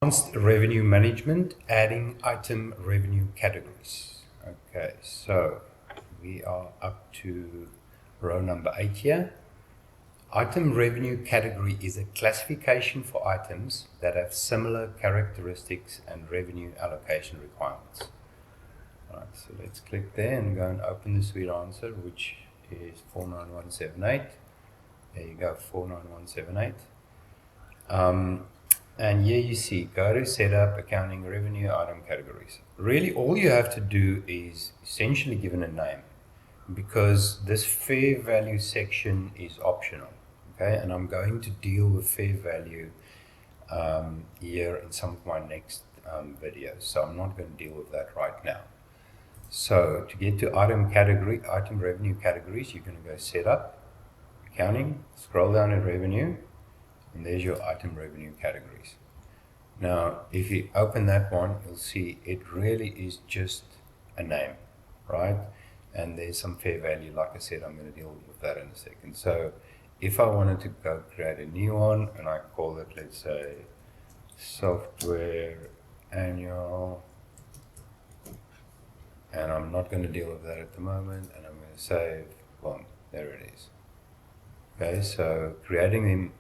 Advanced revenue management, adding item revenue categories. Okay, so we are up to row number 8 here. Item revenue category is a classification for items that have similar characteristics and revenue allocation requirements. Alright, so let's click there and go and open the suite answer, which is 49178. There you go, 49178. And here you see, go to setup, accounting, revenue, item categories. Really, all you have to do is essentially give it a name, because this fair value section is optional. Okay, and I'm going to deal with fair value here in some of my next videos, so I'm not going to deal with that right now. So to get to item revenue categories, you're going to go setup, accounting, scroll down to revenue, and there's your item revenue categories. Now, if you open that one, you'll see it really is just a name, right? And there's some fair value. Like I said, I'm going to deal with that in a second. So if I wanted to go create a new one, and I call it, let's say, software annual, and I'm not going to deal with that at the moment, and I'm going to save, well, there it is. Okay, so creating them,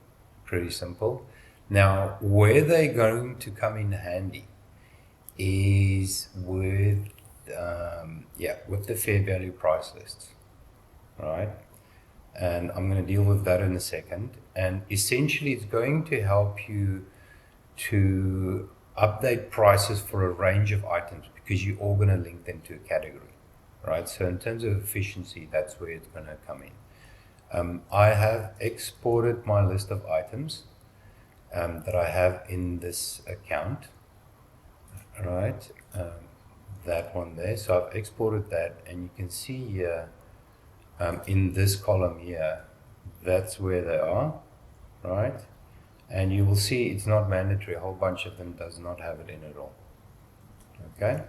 pretty simple. Now, where they're going to come in handy is with the fair value price lists, right? And I'm going to deal with that in a second. And essentially, it's going to help you to update prices for a range of items, because you're all going to link them to a category, right? So in terms of efficiency, that's where it's going to come in. I have exported my list of items that I have in this account, right? That one there. So I've exported that, and you can see here in this column here, that's where they are, right? And you will see it's not mandatory. A whole bunch of them does not have it in at all. Okay.